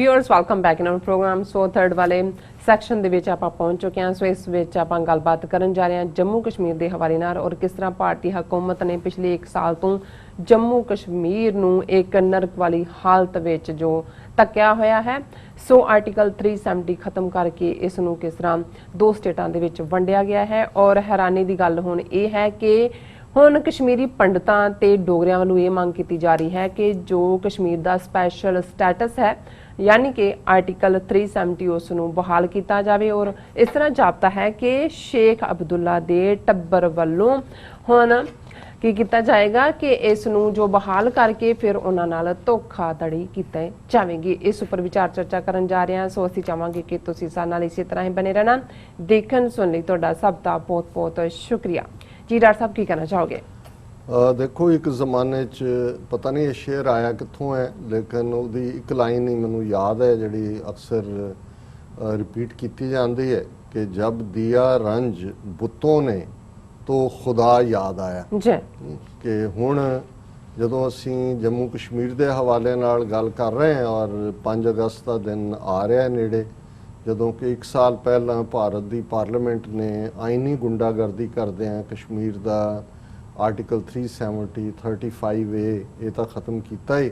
Viewers welcome back in our programme. So third वाले section ਦੇ ਵਿੱਚ ਆਪਾਂ ਪਹੁੰਚ ਚੁੱਕੇ ਹਾਂ। ਸੋ ਇਸ ਵਿੱਚ ਆਪਾਂ ਗੱਲਬਾਤ ਕਰਨ ਜਾ ਰਹੇ ਹਾਂ ਜੰਮੂ ਕਸ਼ਮੀਰ ਦੇ ਹਵਾਲੇ ਨਾਲ ਔਰ ਕਿਸ ਤਰ੍ਹਾਂ ਭਾਰਤੀ ਹਕੂਮਤ ਨੇ ਪਿਛਲੇ 1 ਸਾਲ ਤੋਂ ਜੰਮੂ ਕਸ਼ਮੀਰ ਨੂੰ ਇੱਕ ਨਰਕ ਵਾਲੀ ਹਾਲਤ ਵਿੱਚ ਜੋ ਧੱਕਿਆ ਹੋਇਆ ਹੈ। ਸੋ ਆਰਟੀਕਲ 370 ਖਤਮ ਕਰਕੇ ਇਸ ਨੂੰ ਕਿਸ ਤਰ੍ਹਾਂ 2 ਸਟੇਟਾਂ ਦੇ ਵਿੱਚ ਵੰਡਿਆ ਗਿਆ ਹੈ ਔਰ ਹੈਰਾਨੀ ਦੀ ਗੱਲ ਹੁਣ ਇਹ ਹੈ ਕਿ ਹੁਣ ਕਸ਼ਮੀਰੀ ਪੰਡਤਾਂ ਤੇ ਡੋਗਰਿਆਂ ਵੱਲੋਂ ਇਹ ਮੰਗ ਕੀਤੀ ਜਾ ਰਹੀ ਹੈ ਕਿ ਜੋ ਕਸ਼ਮੀਰ ਦਾ ਸਪੈਸ਼ਲ ਸਟੇਟਸ ਹੈ यानी कि आर्टिकल 370 उसनूं बहाल किया जाए और इस तरह जापता है कि शेख अब्दुल्ला दे टब्बर वल्लों हुण की किया जाएगा कि इसनूं जो बहाल करके फिर उन्हां नाल धोखाधड़ी की जाएगी। इस उपर विचार चर्चा करन जा रहे हैं। सो असीं चाहांगे कि तुसीं साडे नाल इसी तरह ही बने रहना। देखण सुन लई तुहाडा सब दा बहुत बहुत शुक्रिया जी। डॉक्टर साहब की कहना चाहोगे? देखो एक ज़माने च पता नहीं ये शेर आया कित्थों है, लेकिन उसकी एक लाइन ही मैनू याद है जिहड़ी अक्सर रिपीट की जाती है कि जब दिया रंज बुतों ने तो खुदा याद आया। कि हुण जदों असीं जम्मू कश्मीर के हवाले नाल गल कर रहे हैं और 5 अगस्त का दिन आ रहा है नेड़े, जदों कि 1 साल पहला भारत की पार्लीमेंट ने आईनी गुंडागर्दी करदे हैं कश्मीर का आर्टिकल 370 35A ये तो ख़त्म किया ही,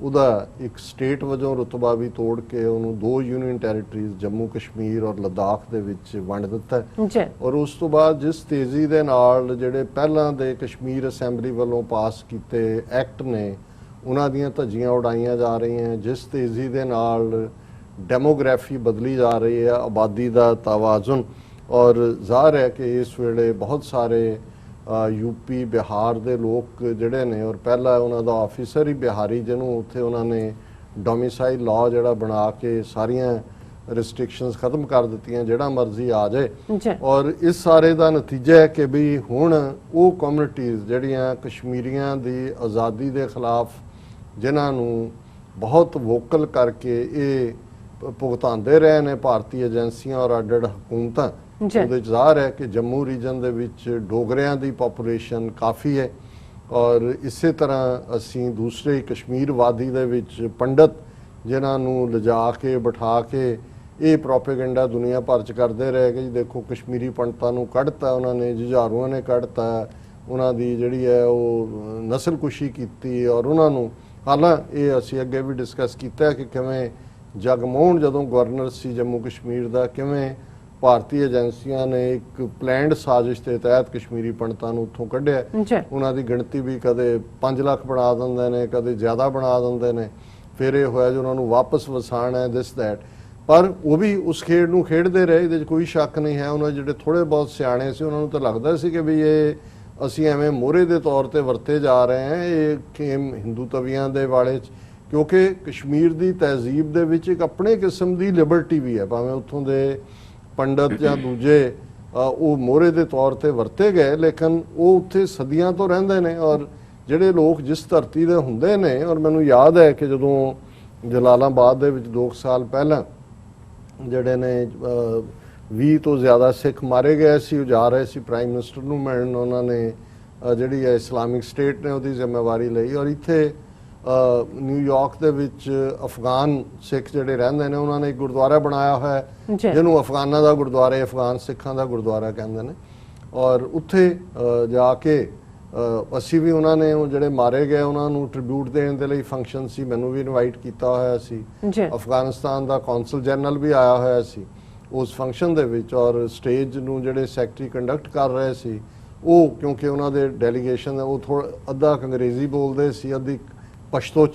उदा एक स्टेट वजों रुतबा भी तोड़ के उन्होंने 2 यूनियन टैरेटरीज जम्मू कश्मीर और लद्दाख दे विच वंड दिता है। और उस तो बाद जिस तेज़ी दे नाल जिहड़े पहलां दे कश्मीर असैंबली वालों पास किए एक्ट ने उन्हां दीयां धज्जियां उड़ाईयां जा रही हैं, जिस तेज़ी दे नाल डेमोग्राफी बदली जा रही है, आबादी का तवाजुन, और ज़ाहिर है कि इस वेले बहुत सारे यूपी बिहार के लोग जिहड़े ने और पहला उन्हों का ऑफिसर ही बिहारी जिन्हों उत्थे उन्होंने डोमिसाइल लॉ जिहड़ा बना के सारियां रिस्ट्रिक्शंस खत्म कर दित्तियां, जिहड़ा मर्जी आ जाए। और इस सारे का नतीजा है कि भी हुण वो कम्यूनिटीज़ जिहड़ियां कश्मीरियां दी आज़ादी के खिलाफ जिन्हों बहुत वोकल करके ये भुगताते रहे ने भारतीय एजेंसियां और अड अड हुकूमतां, ज़ाहिर है कि जम्मू रीजन दे विच डोगरियां दी पॉपूलेशन काफ़ी है। और इस तरह असीं दूसरे कश्मीर वादी दे विच पंडित जिन्हों लिजा के बिठा के ये प्रोपेगेंडा दुनिया भर च करते रहे कि जी देखो कश्मीरी पंडितां नूं कढ़ता उन्होंने, जुझारूआं ने कढ़ता, उन्हां दी जिहड़ी है वो नस्लकुशी की और उन्होंने हालांकि ये असीं अगे भी डिस्कस किया कि किवें जगमोहन जदों गवर्नर सी जम्मू कश्मीर का किवें भारतीय एजेंसियां ने एक प्लैंड साजिश के तहत कश्मीरी पंडितां नूं उत्थों कढ़िया। उन्हां दी गिणती भी कदे 5 लाख बना दिंदे ने, कदे ज़्यादा बना दिंदे ने, फिर ये होया जो उन्हां नूं वापस वसाण है दिस दैट। पर वो भी उस खेड नूं खेडदे रहे, इहदे कोई शक नहीं है। उन्होंने जिहड़े थोड़े बहुत सियाणे सी उन्हां नूं तां लगदा सी कि भी ये असीं एवें मोहरे दे तौर ते वरते जा रहे हैं, ये खेम हिंदू तवियां दे वाले, क्योंकि कश्मीर की तहजीब दे विच एक अपने किस्म की लिबर्टी भी है, भावें उत्थों दे पंडित या दूजे वो मोहरे के तौर पर वरते गए, लेकिन वो उत्थे सदियां तो रहिंदे ने। और जिहड़े लोग जिस धरती दे हुंदे ने, और मैनूं याद है कि जदों जलालाबाद दे विच 2 साल पहला जिहड़े ने 20 तो ज़्यादा सिख मारे गए सी, वो जा रहे सी प्राइम मिनिस्टर नूं मिलण, उन्होंने जिहड़ी है इस्लामिक स्टेट ने उसकी जिम्मेवारी लई। और इत्थे न्यूयॉर्क दे विच अफगान सिख जिहड़े रहिंदे ने उन्होंने एक गुरुद्वारा बनाया हुआ है जिन्होंने अफगाना का गुरुद्वारा, अफगान सिखां का गुरुद्वारा कहंदे ने। और उत्थे जाके असी भी उन्होंने जिहड़े मारे गए उन्होंने ट्रिब्यूट देने के लिए फंक्शन सी, मैनू भी इनवाइट किया होया सी। अफगानिस्तान का कौंसल जनरल भी आया होया सी उस फंक्शन दे विच, और स्टेज नूं जिहड़े सैकटरी कंडक्ट कर रहे सी वो क्योंकि उन्होंने डेलीगेशन वो थोड़ा अद्धा अंग्रेजी बोलते सी, अद्धी पश्तो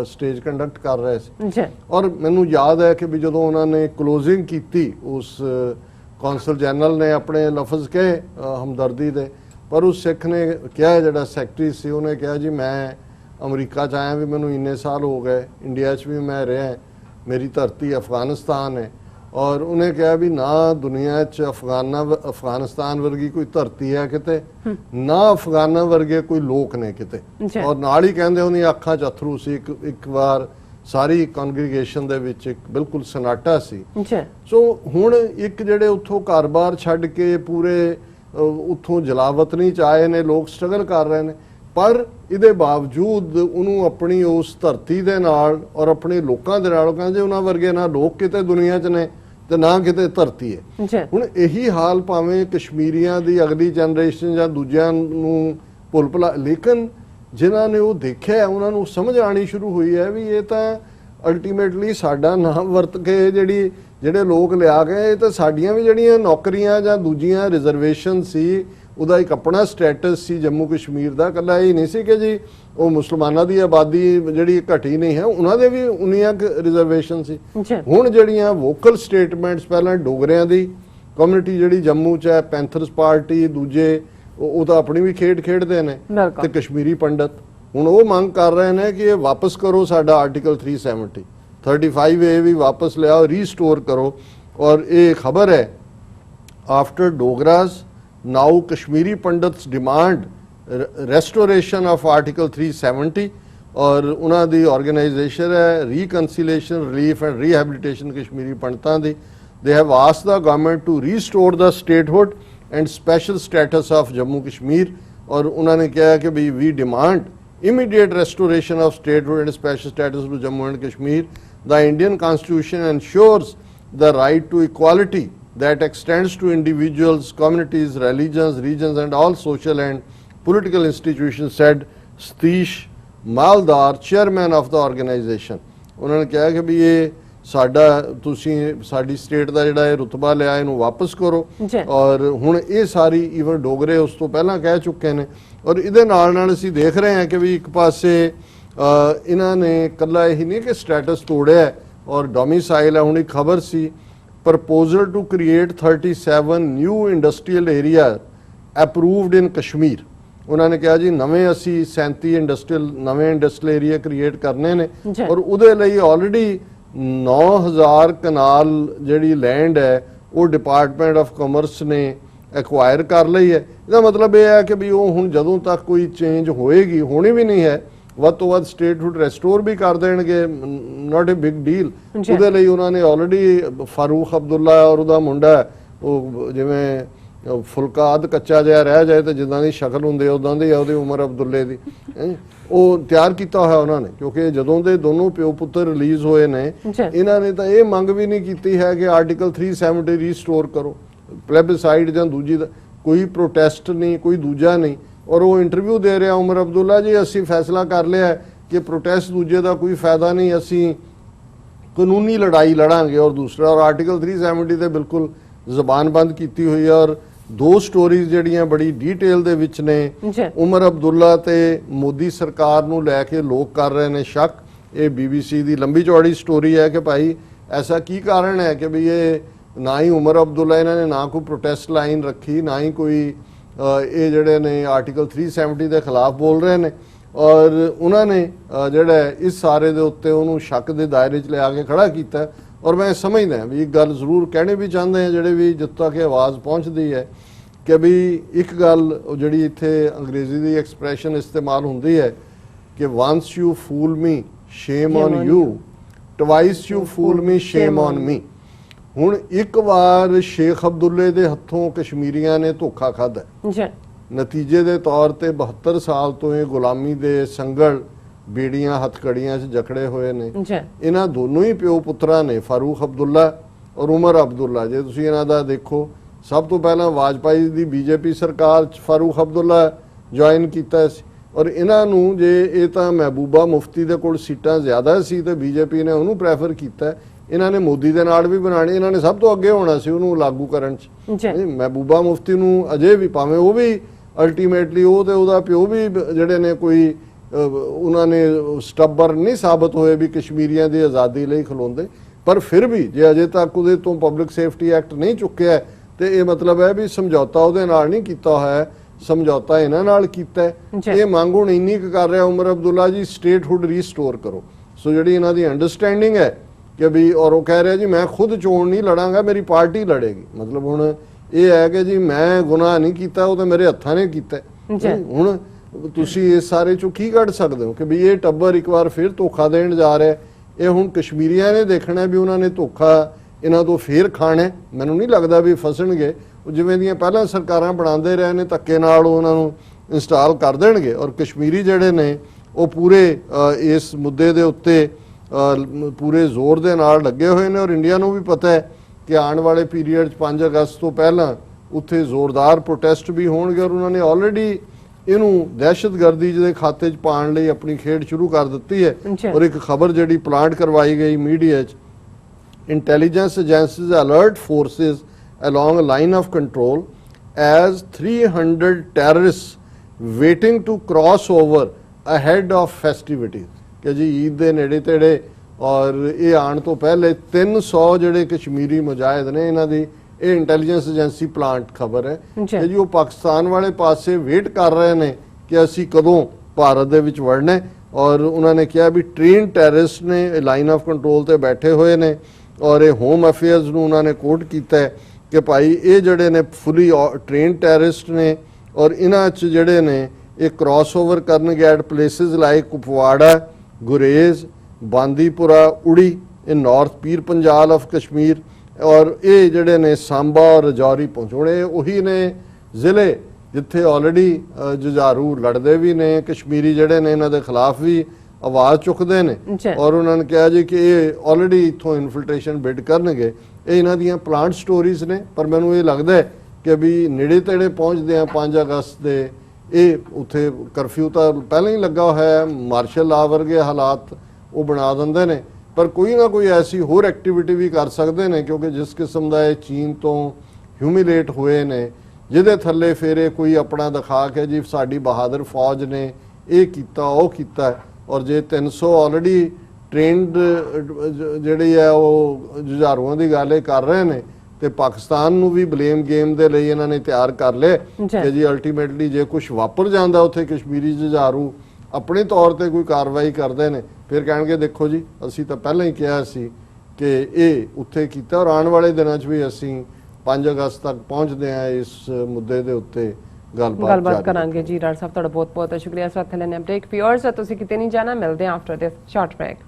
स्टेज कंडक्ट कर रहे थे। और मैनू याद है कि भी जो उन्होंने क्लोजिंग की उस कौंसल जनरल ने अपने लफज कहे हमदर्दी दे, पर उस सिख ने कहा जोड़ा सैकटरी से उन्हें कहा जी मैं अमरीका च आया भी मैनू इन्ने साल हो गए, इंडिया च भी मैं रहा, मेरी धरती अफगानिस्तान है। और उन्हें कहा भी ना दुनिया च अफगानिस्तान वर्गी कोई धरती है किते, ना अफगाना वर्गे कोई लोग ने किते। और नाल ही कहंदे उन्हें अखां च अथरू सी। एक बार सारी कॉन्ग्रीगेशन दे विच एक बिल्कुल सन्नाटा सी। सो हुण एक जिहड़े उत्थों घर-बार छड्ड के पूरे उत्थों जलावतनी च आए ने लोग, स्ट्रगल कर रहे हैं, ਪਰ ਇਹਦੇ ਬਾਵਜੂਦ ਉਹਨੂੰ ਆਪਣੀ ਉਸ ਧਰਤੀ ਦੇ ਨਾਲ ਔਰ ਆਪਣੇ ਲੋਕਾਂ ਦੇ ਨਾਲ ਕਹਿੰਦੇ ਉਹਨਾਂ ਵਰਗੇ ਨਾ ਲੋਕ ਕਿਤੇ ਦੁਨੀਆ 'ਚ ਨੇ ਤੇ ਨਾ ਕਿਤੇ ਧਰਤੀ ਹੈ। ਹੁਣ ਇਹੀ ਹਾਲ ਭਾਵੇਂ ਕਸ਼ਮੀਰੀਆਂ ਦੀ ਅਗਲੀ ਜਨਰੇਸ਼ਨ ਜਾਂ ਦੂਜਿਆਂ ਨੂੰ ਭੁੱਲ ਭੁਲਾ, ਲੇਕਿਨ ਜਿਨ੍ਹਾਂ ਨੇ ਉਹ ਦੇਖਿਆ ਉਹਨਾਂ ਨੂੰ ਸਮਝ ਆਣੀ ਸ਼ੁਰੂ ਹੋਈ ਹੈ ਵੀ ਇਹ ਤਾਂ ਅਲਟੀਮੇਟਲੀ ਸਾਡਾ ਨਾਮ ਵਰਤ ਕੇ ਜਿਹੜੇ ਲੋਕ ਲਿਆ ਗਏ, ਇਹ ਤਾਂ ਸਾਡੀਆਂ ਵੀ ਜਿਹੜੀਆਂ ਨੌਕਰੀਆਂ ਜਾਂ ਦੂਜੀਆਂ ਰਿਜ਼ਰਵੇਸ਼ਨ ਸੀ ਉਹਦਾ ਇੱਕ ਆਪਣਾ ਸਟੇਟਸ ਸੀ ਜੰਮੂ ਕਸ਼ਮੀਰ ਦਾ। ਇਕੱਲਾ ਇਹ ਨਹੀਂ ਸੀ ਕਿ ਜੀ ਉਹ ਮੁਸਲਮਾਨਾਂ ਦੀ ਆਬਾਦੀ ਜਿਹੜੀ ਘਟੀ ਨਹੀਂ ਹੈ, ਉਹਨਾਂ ਦੇ ਵੀ ਉਨੀਆਂ ਰਿਜ਼ਰਵੇਸ਼ਨ ਸੀ। ਹੁਣ ਜਿਹੜੀਆਂ ਵੋਕਲ ਸਟੇਟਮੈਂਟਸ ਪਹਿਲਾਂ ਡੋਗਰਿਆਂ ਦੀ ਕਮਿਊਨਿਟੀ ਜਿਹੜੀ ਜੰਮੂ 'ਚ ਹੈ, ਪੈਂਥਰਸ ਪਾਰਟੀ, ਦੂਜੇ ਉਹ ਤਾਂ ਆਪਣੀ ਵੀ ਖੇਡ ਖੇਡਦੇ ਨੇ, ਤੇ ਕਸ਼ਮੀਰੀ ਪੰਡਤ ਹੁਣ ਉਹ ਮੰਗ ਕਰ ਰਹੇ ਨੇ ਕਿ ਇਹ ਵਾਪਸ ਕਰੋ ਸਾਡਾ ਆਰਟੀਕਲ 370 35A ਵੀ ਵਾਪਸ ਲਿਆਓ, ਰੀਸਟੋਰ ਕਰੋ। ਔਰ ਇਹ ਖਬਰ ਹੈ after Dogras now Kashmiri Pandits demand restoration of article 370 और उन्होंने दी ऑर्गेनाइजेशन है reconciliation relief and rehabilitation Kashmiri पंडितां दी। They have asked the government to restore the statehood and special status of Jammu Kashmir. और उन्होंने कहा कि भाई we demand immediate restoration of statehood and special status to Jammu and Kashmir. The Indian constitution ensures the right to equality that extends to individuals, communities, religions, regions and all social and political institutions, said Satish Maldar, chairman of the organization। उन्होंने कहा कि भी ये साडा तुसी साडी state का जिहड़ा रुतबा लिया इहनूं वापस करो। और हुण ये सारी ईवन डोगरे उस तो पहला कह चुके हैं। और इहदे नाल नाल असीं देख रहे हैं कि भी एक पासे इन्हां ने कल्ला यही नहीं कि स्टेटस तोड़िया और डोमिसाइल है। हुण एक खबर सी proposal to create 37 new industrial areas approved in Kashmir। उन्होंने कहा जी नवे असी 37 नवे इंडस्ट्रियल एरिया क्रिएट करने ने और उहदे लई ऑलरेडी 9000 कनाल जिहड़ी लैंड है वो डिपार्टमेंट ऑफ कॉमर्स ने एक्वायर कर ली है। इसका मतलब यह है कि भी वो हुण जदों तक कोई चेंज होएगी, होनी भी नहीं है, ਵੱਧ ਤੋਂ ਵੱਧ ਸਟੇਟਹੁਡ ਰੈਸਟੋਰ ਵੀ ਕਰ ਦੇਣਗੇ, ਨਾਟ ਅ ਬਿਗ ਡੀਲ। ਉਹਦੇ ਲਈ ਉਹਨਾਂ ਨੇ ਆਲਰੇਡੀ ਫਾਰੂਕ ਅਬਦੁੱਲਾ ਔਰ ਉਹਦਾ ਮੁੰਡਾ ਉਹ ਜਿਵੇਂ ਫੁਲਕਾ ਅੱਧ ਕੱਚਾ ਜਿਹਾ ਰਹਿ ਜਾਏ ਤੇ ਜਿੱਦਾਂ ਦੀ ਸ਼ਕਲ ਹੁੰਦੀ ਉਦਾਂ ਦੀ ਆ ਉਹਦੀ ਉਮਰ ਅਬਦੁੱਲੇ ਦੀ, ਉਹ ਤਿਆਰ ਕੀਤਾ ਹੋਇਆ ਉਹਨਾਂ ਨੇ। ਕਿਉਂਕਿ ਜਦੋਂ ਦੇ ਦੋਨੋਂ ਪਿਓ ਪੁੱਤਰ ਰਿਲੀਜ਼ ਹੋਏ ਨੇ ਇਹਨਾਂ ਨੇ ਤਾਂ ਇਹ ਮੰਗ ਵੀ ਨਹੀਂ ਕੀਤੀ ਹੈ ਕਿ ਆਰਟੀਕਲ 370 ਰੀਸਟੋਰ ਕਰੋ। ਪਲੈਬਸਾਈਡ ਜਾਂ ਦੂਜੀ ਦਾ ਕੋਈ ਪ੍ਰੋਟੈਸਟ ਨਹੀਂ, ਕੋਈ ਦੂਜਾ ਨਹੀਂ। और वो इंटरव्यू दे रहा उमर अब्दुल्ला जी असी फैसला कर लिया कि प्रोटेस्ट दूजे का कोई फायदा नहीं, असी कानूनी लड़ाई लड़ांगे। और दूसरा और आर्टिकल 370 ते बिल्कुल जबान बंद की हुई है। और दो स्टोरीज जिहड़ियां बड़ी डिटेल दे विच ने उमर अब्दुल्ला ते मोदी सरकार नूं लैके लोग कर रहे हैं शक। ये BBC की लंबी चौड़ी स्टोरी है कि भाई ऐसा की कारण है कि भी ये ना ही उमर अब्दुल्ला इन्होंने ना कोई प्रोटेस्ट लाइन रखी, ना ही कोई ये जड़े ने आर्टिकल 370 के खिलाफ बोल रहे हैं। और उन्होंने जड़ा इस सारे दे उत्ते उन्होंने शक के दायरे च लिया के खड़ा किया। और मैं समझदा भी एक गल जरूर कहने भी चाहते हैं जिहड़े भी जित तक आवाज़ पहुँचती है कि भी एक गल जिहड़ी इत्थे अंग्रेजी की एक्सप्रैशन इस्तेमाल होंदी है कि once you fool me shame on you, twice you fool me shame on me. ਹੁਣ ਇੱਕ ਵਾਰ ਸ਼ੇਖ ਅਬਦੁੱਲੇ ਦੇ ਹੱਥੋਂ ਕਸ਼ਮੀਰੀਆਂ ਨੇ ਧੋਖਾ ਖਾਧਾ। ਨਤੀਜੇ ਦੇ ਤੌਰ ਤੇ 72 ਸਾਲ ਤੋਂ ਇਹ ਗੁਲਾਮੀ ਦੇ ਸੰਗਲ ਬੇੜੀਆਂ ਹੱਥਕੜੀਆਂ 'ਚ ਜਕੜੇ ਹੋਏ ਨੇ। ਇਹਨਾਂ ਦੋਨੋਂ ਹੀ ਪਿਓ ਪੁੱਤਰਾਂ ਨੇ ਫਾਰੂਕ ਅਬਦੁੱਲਾ ਔਰ ਉਮਰ ਅਬਦੁੱਲਾ। ਜੇ ਤੁਸੀਂ ਇਹਨਾਂ ਦਾ ਦੇਖੋ, ਸਭ ਤੋਂ ਪਹਿਲਾਂ ਵਾਜਪਾਈ ਦੀ BJP ਸਰਕਾਰ 'ਚ ਫਾਰੂਕ ਅਬਦੁੱਲਾ ਜੁਆਇਨ ਕੀਤਾ ਸੀ। ਔਰ ਇਹਨਾਂ ਨੂੰ ਜੇ ਇਹ ਤਾਂ ਮਹਿਬੂਬਾ ਮੁਫਤੀ ਦੇ ਕੋਲ ਸੀਟਾਂ ਜ਼ਿਆਦਾ ਸੀ ਤੇ BJP ਨੇ ਉਹਨੂੰ ਪ੍ਰੈਫਰ ਕੀਤਾ। ਇਹਨਾਂ ਨੇ ਮੋਦੀ ਦੇ ਨਾਲ ਵੀ ਬਣਾਣੀ, ਇਹਨਾਂ ਨੇ ਸਭ ਤੋਂ ਅੱਗੇ ਹੋਣਾ ਸੀ ਉਹਨੂੰ ਲਾਗੂ ਕਰਨ 'ਚ। ਮਹਿਬੂਬਾ ਮੁਫਤੀ ਨੂੰ ਅਜੇ ਵੀ ਭਾਵੇਂ ਉਹ ਵੀ ਅਲਟੀਮੇਟਲੀ ਉਹ ਤੇ ਉਹਦਾ ਪਿਓ ਵੀ ਜਿਹੜੇ ਨੇ ਕੋਈ ਉਹਨਾਂ ਨੇ ਸਟੱਬਰ ਨਹੀਂ ਸਾਬਤ ਹੋਏ ਵੀ ਕਸ਼ਮੀਰੀਆਂ ਦੀ ਆਜ਼ਾਦੀ ਲਈ ਖਲੋਂਦੇ। ਪਰ ਫਿਰ ਵੀ ਜੇ ਅਜੇ ਤੱਕ ਉਹਦੇ ਤੋਂ ਪਬਲਿਕ ਸੇਫਟੀ ਐਕਟ ਨਹੀਂ ਚੁੱਕਿਆ ਤੇ ਇਹ ਮਤਲਬ ਹੈ ਵੀ ਸਮਝੌਤਾ ਉਹਦੇ ਨਾਲ ਨਹੀਂ ਕੀਤਾ ਹੋਇਆ, ਸਮਝੌਤਾ ਇਹਨਾਂ ਨਾਲ ਕੀਤਾ। ਇਹ ਮੰਗ ਹੁਣ ਇੰਨੀ ਕੁ ਕਰ ਰਿਹਾ ਉਮਰ ਅਬਦੁੱਲਾ ਜੀ, ਸਟੇਟਹੁਡ ਰੀਸਟੋਰ ਕਰੋ। ਸੋ ਜਿਹੜੀ ਇਹਨਾਂ ਦੀ ਅੰਡਰਸਟੈਂਡਿੰਗ ਹੈ कि भी, और वो कह रहे जी मैं खुद चोण नहीं लड़ांगा, मेरी पार्टी लड़ेगी। मतलब हुण ये है कि जी मैं गुनाह नहीं किया, वो तो मेरे हत्थां ने किया। हुण तुसीं इस सारे चों की कढ सकदे हो कि भी ये टब्बर एक बार फिर धोखा देण जा रहा है। ये हुण कश्मीरियां ने देखना भी उन्होंने धोखा इन्हां तों फिर खाना। मैनूं नहीं लगदा भी फसणगे। जिवें दीयां पहलां सरकारां बनांदे रहे ने धक्के नाल उन्हां नूं ਇੰਸਟਾਲ ਕਰ ਦੇਣਗੇ ਔਰ ਕਸ਼ਮੀਰੀ ਜਿਹੜੇ ਨੇ ਉਹ ਪੂਰੇ ਇਸ ਮੁੱਦੇ ਦੇ ਉੱਤੇ ਪੂਰੇ ਜ਼ੋਰ ਦੇ ਨਾਲ ਲੱਗੇ ਹੋਏ ਨੇ ਔਰ ਇੰਡੀਆ ਨੂੰ ਵੀ ਪਤਾ ਹੈ ਕਿ ਆਉਣ ਵਾਲੇ ਪੀਰੀਅਡ 'ਚ 5 ਅਗਸਤ ਤੋਂ ਪਹਿਲਾਂ ਉੱਥੇ ਜ਼ੋਰਦਾਰ ਪ੍ਰੋਟੈਸਟ ਵੀ ਹੋਣਗੇ ਔਰ ਉਹਨਾਂ ਨੇ ਆਲਰੇਡੀ ਇਹਨੂੰ ਦਹਿਸ਼ਤਗਰਦੀ ਦੇ ਖਾਤੇ 'ਚ ਪਾਉਣ ਲਈ ਆਪਣੀ ਖੇਡ ਸ਼ੁਰੂ ਕਰ ਦਿੱਤੀ ਹੈ। ਔਰ ਇੱਕ ਖਬਰ ਜਿਹੜੀ ਪਲਾਂਟ ਕਰਵਾਈ ਗਈ ਮੀਡੀਆ 'ਚ, intelligence agencies alert forces along a line of control as 300 terrorists waiting to cross over ahead of festivities ਕਿ ਜੀ ਈਦ ਦੇ ਨੇੜੇ ਤੇੜੇ ਔਰ ਇਹ ਆਉਣ ਤੋਂ ਪਹਿਲੇ 300 ਜਿਹੜੇ ਕਸ਼ਮੀਰੀ ਮੁਜਾਹਿਦ ਨੇ ਇਹਨਾਂ ਦੀ ਇਹ ਇੰਟੈਲੀਜੈਂਸ ਏਜੰਸੀ ਪਲਾਂਟ ਖਬਰ ਹੈ ਕਿ ਜੀ ਉਹ ਪਾਕਿਸਤਾਨ ਵਾਲੇ ਪਾਸੇ ਵੇਟ ਕਰ ਰਹੇ ਨੇ ਕਿ ਅਸੀਂ ਕਦੋਂ ਭਾਰਤ ਦੇ ਵਿੱਚ ਵੜਨਾ ਹੈ। ਔਰ ਉਹਨਾਂ ਨੇ ਕਿਹਾ ਵੀ ਟ੍ਰੇਨ ਟੈਰਰਿਸਟ ਨੇ ਲਾਈਨ ਆਫ ਕੰਟਰੋਲ ਤੇ ਬੈਠੇ ਹੋਏ ਨੇ ਔਰ ਇਹ ਹੋਮ ਅਫੇਅਰਸ ਨੂੰ ਉਹਨਾਂ ਨੇ ਕੋਟ ਕੀਤਾ ਹੈ ਕਿ ਭਾਈ ਇਹ ਜਿਹੜੇ ਨੇ ਫੁੱਲੀ ਟ੍ਰੇਨ ਟੈਰਰਿਸਟ ਨੇ ਔਰ ਇਹਨਾਂ 'ਚ ਜਿਹੜੇ ਨੇ ਇਹ ਕ੍ਰਾਸਓਵਰ ਕਰਨਗੇ at places like Kupwara, Gurez, Bandipora, Uri in north Pir Panjal of Kashmir ਔਰ ਇਹ ਜਿਹੜੇ ਨੇ ਸਾਂਬਾ ਔਰ ਰਜੌਰੀ ਪਹੁੰਚਣੇ ਉਹੀ ਨੇ ਜ਼ਿਲ੍ਹੇ ਜਿੱਥੇ ਆਲਰੇਡੀ ਜੁਝਾਰੂ ਲੜਦੇ ਵੀ ਨੇ ਕਸ਼ਮੀਰੀ ਜਿਹੜੇ ਨੇ ਇਹਨਾਂ ਦੇ ਖਿਲਾਫ ਵੀ ਆਵਾਜ਼ ਚੁੱਕਦੇ ਨੇ ਔਰ ਉਹਨਾਂ ਨੇ ਕਿਹਾ ਜੀ ਕਿ ਇਹ ਆਲਰੇਡੀ ਇਥੋਂ ਇਨਫਿਲਟ੍ਰੇਸ਼ਨ ਬਿਡ ਕਰਨਗੇ। ਇਹ ਇਹਨਾਂ ਦੀਆਂ ਪਲਾਂਟ ਸਟੋਰੀਜ਼ ਨੇ ਪਰ ਮੈਨੂੰ ਇਹ ਲੱਗਦਾ ਹੈ ਕਿ ਵੀ ਨੇੜੇ ਤੇੜੇ ਪਹੁੰਚਦੇ ਆ 5 ਅਗਸਤ ਦੇ ਇਹ ਉੱਥੇ ਕਰਫਿਊ ਤਾਂ ਪਹਿਲਾਂ ਹੀ ਲੱਗਾ ਹੋਇਆ ਹੈ, ਮਾਰਸ਼ਲ ਲਾ ਵਰਗੇ ਹਾਲਾਤ ਉਹ ਬਣਾ ਦਿੰਦੇ ਨੇ ਪਰ ਕੋਈ ਨਾ ਕੋਈ ਐਸੀ ਹੋਰ ਐਕਟੀਵਿਟੀ ਵੀ ਕਰ ਸਕਦੇ ਨੇ ਕਿਉਂਕਿ ਜਿਸ ਕਿਸਮ ਦਾ ਇਹ ਚੀਨ ਤੋਂ ਹਿਊਮਿਲੇਟ ਹੋਏ ਨੇ ਜਿਹਦੇ ਥੱਲੇ ਫੇਰੇ ਕੋਈ ਆਪਣਾ ਦਿਖਾ ਕੇ ਜੀ ਸਾਡੀ ਬਹਾਦਰ ਫੌਜ ਨੇ ਇਹ ਕੀਤਾ ਉਹ ਕੀਤਾ ਔਰ ਜੇ 300 ਆਲਰੇਡੀ ਟ੍ਰੇਨਡ ਜਿਹੜੀ ਹੈ ਉਹ ਜੁਝਾਰੂਆਂ ਦੀ ਗੱਲ ਇਹ ਕਰ ਰਹੇ ਨੇ ਤੇ ਪਾਕਿਸਤਾਨ ਨੂੰ ਵੀ ਬਲੇਮ ਗੇਮ ਦੇ ਲਈ ਇਹਨਾਂ ਨੇ ਤਿਆਰ ਕਰ ਲਏ ਕਿ ਜੀ ਅਲਟੀਮੇਟਲੀ ਜੇ ਕੁਝ ਵਾਪਰ ਜਾਂਦਾ ਉੱਥੇ ਕਸ਼ਮੀਰੀ ਜੁਝਾਰੂ ਆਪਣੇ ਤੌਰ ਤੇ ਕੋਈ ਕਾਰਵਾਈ ਕਰਦੇ ਨੇ ਫਿਰ ਕਹਿਣਗੇ ਦੇਖੋ ਜੀ ਅਸੀਂ ਤਾਂ ਪਹਿਲਾਂ ਹੀ ਕਿਹਾ ਸੀ ਕਿ ਇਹ ਉੱਥੇ ਕੀਤਾ ਔਰ ਆਉਣ ਵਾਲੇ ਦਿਨਾਂ 'ਚ ਵੀ ਅਸੀਂ 5 ਅਗਸਤ ਤੱਕ ਪਹੁੰਚਦੇ ਆ ਇਸ ਮੁੱਦੇ ਦੇ ਉੱਤੇ ਗੱਲਬਾਤ ਕਰਾਂਗੇ। ਜੀ ਡਾਕਟਰ ਸਾਹਿਬ ਤੁਹਾਡਾ ਬਹੁਤ ਬਹੁਤ ਸ਼ੁਕਰੀਆ। ਇਸ ਵਕਤ ਲੈਣੇ ਬ੍ਰੇਕ। ਵਿਊਅਰਸ ਤੁਸੀਂ ਕਿਤੇ ਨਹੀਂ ਜਾਣਾ, ਮਿਲਦੇ ਹਾਂ ਆਫਟਰ ਦਿਸ ਸ਼ਾਰਟ ਬ੍ਰੇਕ।